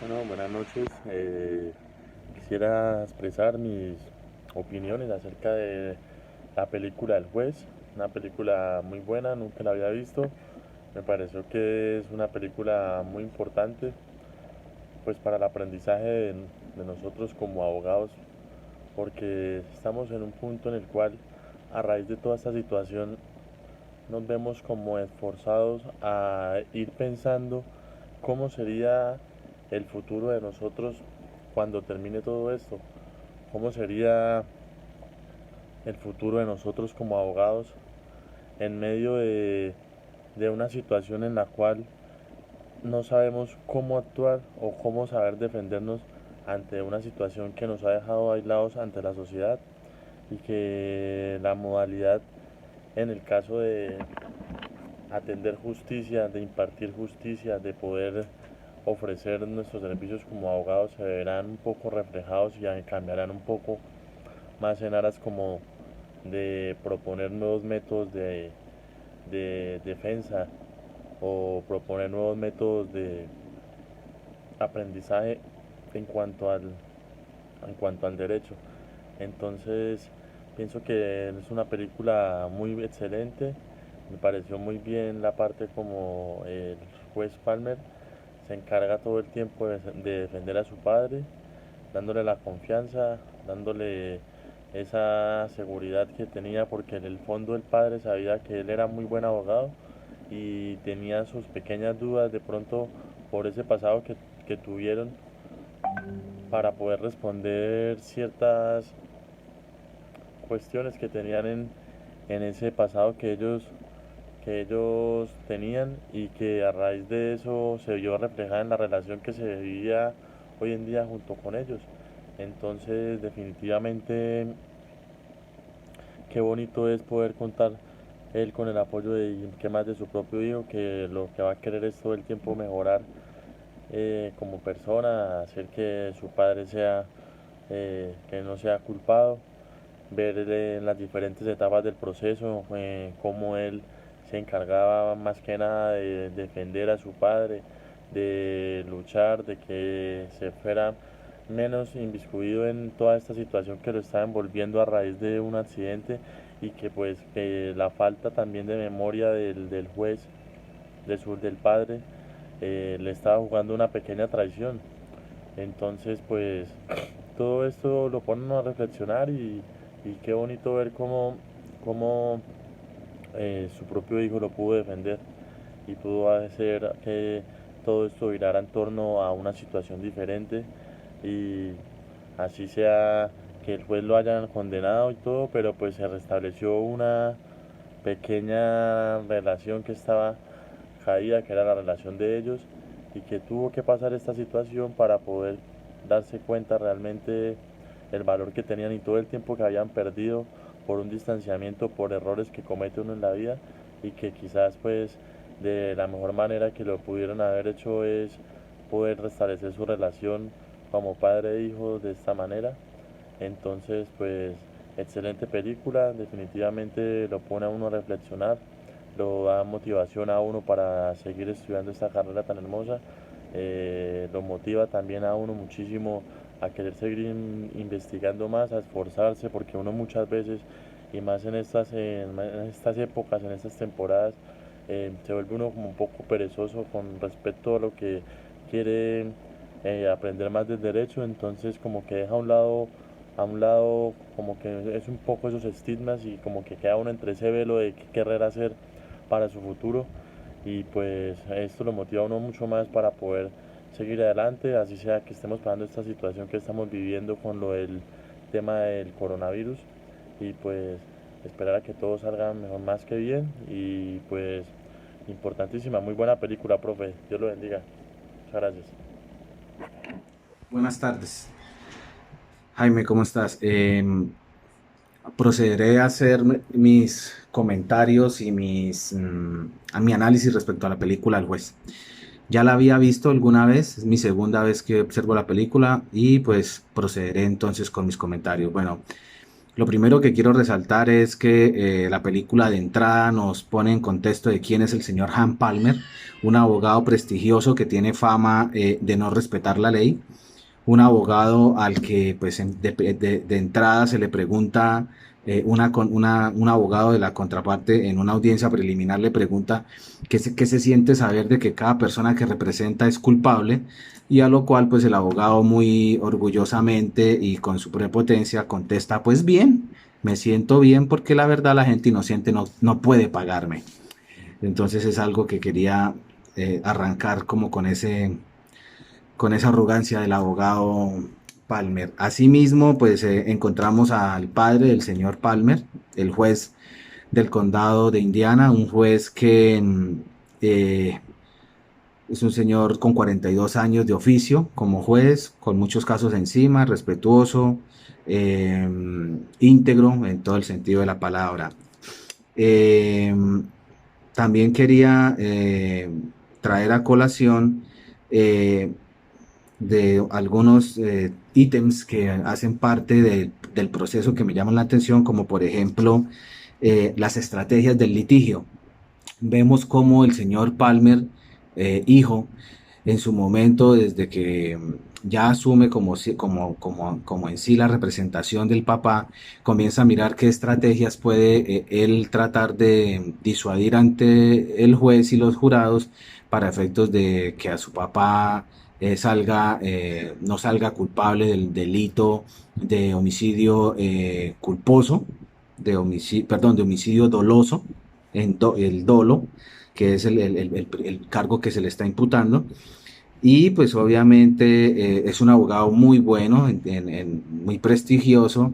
Bueno, buenas noches. Quisiera expresar mis opiniones acerca de la película El Juez, una película muy buena, nunca la había visto. Me pareció que es una película muy importante, pues para el aprendizaje de nosotros como abogados, porque estamos en un punto en el cual, a raíz de toda esta situación, nos vemos como esforzados a ir pensando cómo sería el futuro de nosotros cuando termine todo esto, cómo sería el futuro de nosotros como abogados en medio de una situación en la cual no sabemos cómo actuar o cómo saber defendernos ante una situación que nos ha dejado aislados ante la sociedad y que la modalidad en el caso de atender justicia, de impartir justicia, de poder ofrecer nuestros servicios como abogados se verán un poco reflejados y cambiarán un poco más en aras como de proponer nuevos métodos de defensa o proponer nuevos métodos de aprendizaje en cuanto en cuanto al derecho. Entonces, pienso que es una película muy excelente. Me pareció muy bien la parte como el juez Palmer se encarga todo el tiempo de defender a su padre, dándole la confianza, dándole esa seguridad que tenía, porque en el fondo el padre sabía que él era muy buen abogado y tenía sus pequeñas dudas de pronto por ese pasado que tuvieron para poder responder ciertas cuestiones que tenían en ese pasado que ellos tenían y que a raíz de eso se vio reflejada en la relación que se vivía hoy en día junto con ellos. Entonces, definitivamente, qué bonito es poder contar él con el apoyo de que más de su propio hijo, que lo que va a querer es todo el tiempo mejorar como persona, hacer que su padre sea, que no sea culpado, ver en las diferentes etapas del proceso, cómo él se encargaba más que nada de defender a su padre, de luchar, de que se fuera menos inmiscuido en toda esta situación que lo estaba envolviendo a raíz de un accidente y que pues que la falta también de memoria del juez, del padre, le estaba jugando una pequeña traición. Entonces pues todo esto lo pone uno a reflexionar y qué bonito ver cómo su propio hijo lo pudo defender y pudo hacer que todo esto girara en torno a una situación diferente y así sea que el juez lo hayan condenado y todo, pero pues se restableció una pequeña relación que estaba caída, que era la relación de ellos y que tuvo que pasar esta situación para poder darse cuenta realmente el valor que tenían y todo el tiempo que habían perdido por un distanciamiento, por errores que comete uno en la vida y que quizás pues de la mejor manera que lo pudieron haber hecho es poder restablecer su relación como padre e hijo de esta manera. Entonces pues excelente película, definitivamente lo pone a uno a reflexionar, lo da motivación a uno para seguir estudiando esta carrera tan hermosa, lo motiva también a uno muchísimo a querer seguir investigando más, a esforzarse, porque uno muchas veces, y más en estas épocas, en estas temporadas, se vuelve uno como un poco perezoso con respecto a lo que quiere aprender más del derecho, entonces como que deja a un lado como que es un poco esos estigmas y como que queda uno entre ese velo de qué querer hacer para su futuro y pues esto lo motiva a uno mucho más para poder seguir adelante, así sea que estemos pasando esta situación que estamos viviendo con lo del tema del coronavirus y pues esperar a que todo salga mejor más que bien y pues importantísima, muy buena película, profe, Dios lo bendiga, muchas gracias. Buenas tardes. Jaime, ¿cómo estás? Procederé a hacer mis comentarios y a mi análisis respecto a la película El Juez. Ya la había visto alguna vez, es mi segunda vez que observo la película y pues procederé entonces con mis comentarios. Bueno, Lo primero que quiero resaltar es que la película de entrada nos pone en contexto de quién es el señor Han Palmer, un abogado prestigioso que tiene fama de no respetar la ley, un abogado al que pues de entrada se le pregunta, un abogado de la contraparte en una audiencia preliminar le pregunta qué se siente saber de que cada persona que representa es culpable, y a lo cual pues el abogado muy orgullosamente y con su prepotencia contesta, pues bien, me siento bien porque la verdad la gente inocente no puede pagarme. Entonces es algo que quería arrancar como con esa arrogancia del abogado Palmer. Asimismo, pues encontramos al padre del señor Palmer, el juez del condado de Indiana, un juez que eh, es un señor con 42 años de oficio como juez, con muchos casos encima, respetuoso, eh, íntegro en todo el sentido de la palabra. Eh, También quería traer a colación eh, de algunos ítems que hacen parte del proceso que me llaman la atención, como por ejemplo las estrategias del litigio. Vemos cómo el señor Palmer, hijo, en su momento, desde que ya asume como en sí la representación del papá, comienza a mirar qué estrategias puede él tratar de disuadir ante el juez y los jurados para efectos de que a su papá no salga culpable del delito de homicidio culposo, de homicidio doloso, el dolo, que es el cargo que se le está imputando. Y pues obviamente es un abogado muy bueno, muy prestigioso,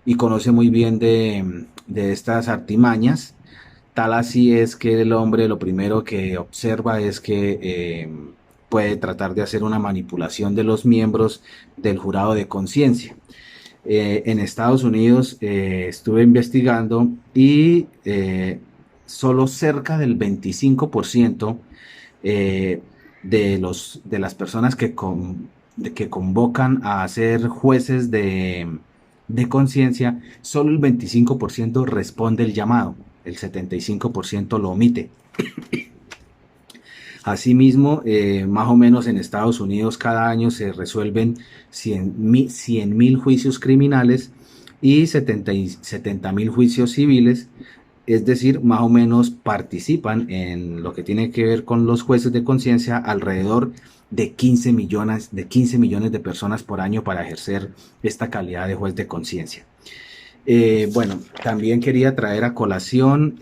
y conoce muy bien de estas artimañas. Tal así es que el hombre lo primero que observa es que puede tratar de hacer una manipulación de los miembros del jurado de conciencia. En Estados Unidos estuve investigando y solo cerca del 25% eh, de las personas que convocan a ser jueces de conciencia, solo el 25% responde el llamado, el 75% lo omite. Asimismo, más o menos en Estados Unidos cada año se resuelven 100.000 juicios criminales y 70.000 juicios civiles, es decir, más o menos participan en lo que tiene que ver con los jueces de conciencia alrededor de 15 millones de personas por año para ejercer esta calidad de juez de conciencia. Bueno, también quería traer a colación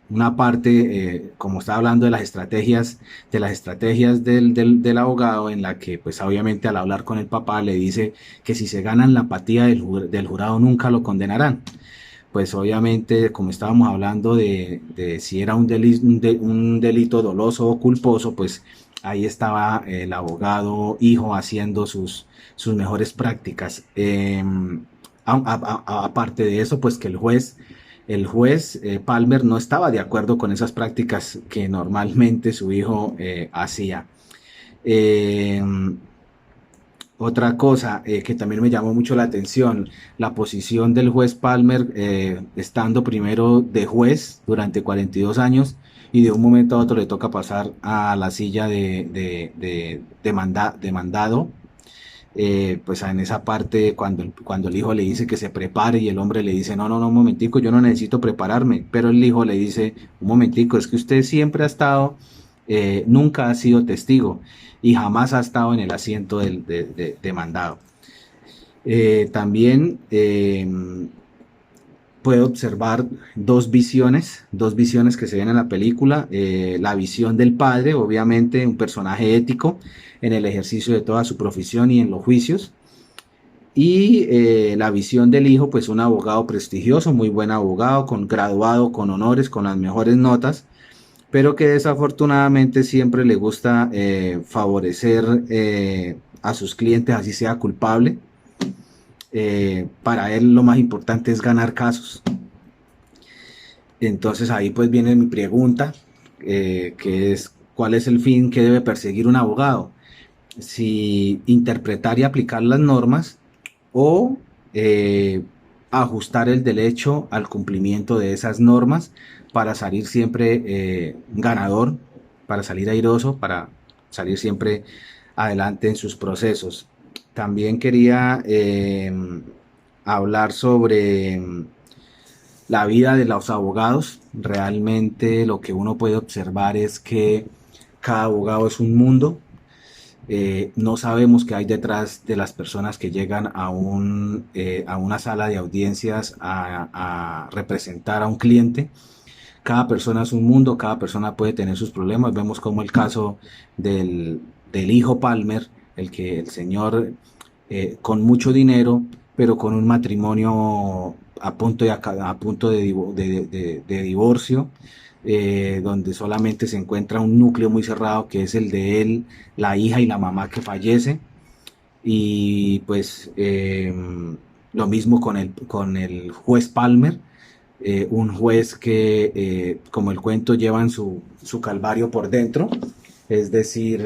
una parte, como estaba hablando de las estrategias, del abogado, en la que pues obviamente al hablar con el papá le dice que si se ganan la apatía del jurado nunca lo condenarán. Pues obviamente, como estábamos hablando de si era un delito doloso o culposo, pues ahí estaba el abogado hijo haciendo sus mejores prácticas. Aparte de eso, pues que el juez Palmer no estaba de acuerdo con esas prácticas que normalmente su hijo hacía. Eh, Otra cosa que también me llamó mucho la atención, la posición del juez Palmer, estando primero de juez durante 42 años y de un momento a otro le toca pasar a la silla de mandado. Pues en esa parte, cuando el hijo le dice que se prepare y el hombre le dice, no, no, no, un momentico, yo no necesito prepararme, pero el hijo le dice, un momentico, es que usted siempre ha estado, nunca ha sido testigo y jamás ha estado en el asiento de mandado. También puede observar dos visiones que se ven en la película. La visión del padre, obviamente un personaje ético en el ejercicio de toda su profesión y en los juicios. Y la visión del hijo, pues un abogado prestigioso, muy buen abogado, graduado con honores, con las mejores notas, pero que desafortunadamente siempre le gusta favorecer a sus clientes, así sea culpable. Para él lo más importante es ganar casos. Entonces ahí pues viene mi pregunta, que es, ¿cuál es el fin que debe perseguir un abogado? Si interpretar y aplicar las normas o eh, ajustar el derecho al cumplimiento de esas normas para salir siempre ganador, para salir airoso, para salir siempre adelante en sus procesos. También quería hablar sobre la vida de los abogados. Realmente lo que uno puede observar es que cada abogado es un mundo. No sabemos qué hay detrás de las personas que llegan a una sala de audiencias a representar a un cliente. Cada persona es un mundo, cada persona puede tener sus problemas. Vemos como el caso del hijo Palmer, el señor con mucho dinero, pero con un matrimonio a punto de divorcio, donde solamente se encuentra un núcleo muy cerrado que es el de él, la hija y la mamá que fallece. Y pues lo mismo con el juez Palmer, un juez que, como el cuento, llevan su calvario por dentro, es decir,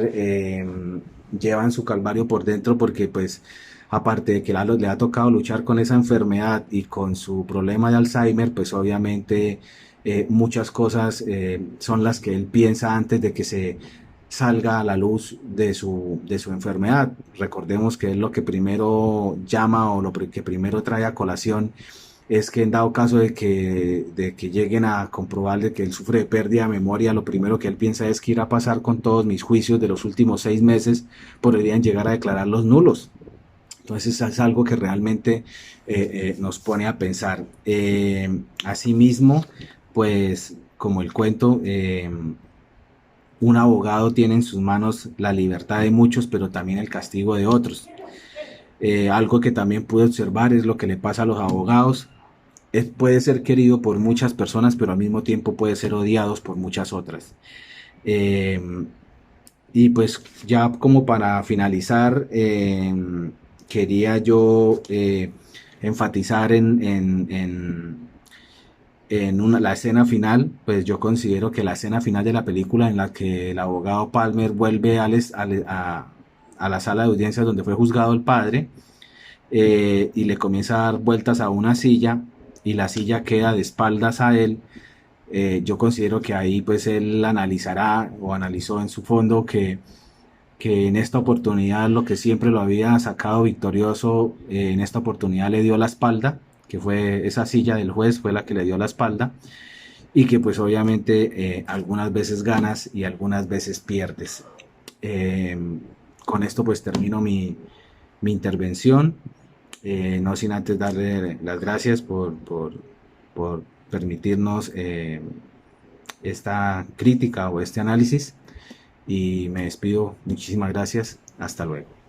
llevan su calvario por dentro porque pues aparte de que le ha tocado luchar con esa enfermedad y con su problema de Alzheimer, pues obviamente muchas cosas son las que él piensa antes de que se salga a la luz de su enfermedad. Recordemos que es lo que primero llama o lo que primero trae a colación es que en dado caso de que lleguen a comprobar de que él sufre de pérdida de memoria, lo primero que él piensa es que irá a pasar con todos mis juicios de los últimos 6 meses, podrían llegar a declararlos nulos. Entonces es algo que realmente nos pone a pensar. Asimismo, pues como el cuento, un abogado tiene en sus manos la libertad de muchos, pero también el castigo de otros. Algo que también pude observar es lo que le pasa a los abogados. Puede ser querido por muchas personas, pero al mismo tiempo puede ser odiados por muchas otras. Eh, y pues ya como para finalizar, quería yo enfatizar la escena final. Pues yo considero que la escena final de la película en la que el abogado Palmer vuelve a la sala de audiencias donde fue juzgado el padre, y le comienza a dar vueltas a una silla y la silla queda de espaldas a él. Yo considero que ahí pues él analizará o analizó en su fondo que en esta oportunidad lo que siempre lo había sacado victorioso, en esta oportunidad le dio la espalda, que fue esa silla del juez fue la que le dio la espalda, y que pues obviamente algunas veces ganas y algunas veces pierdes. Eh, con esto pues termino mi intervención, no sin antes darle las gracias por permitirnos esta crítica o este análisis, y me despido. Muchísimas gracias. Hasta luego.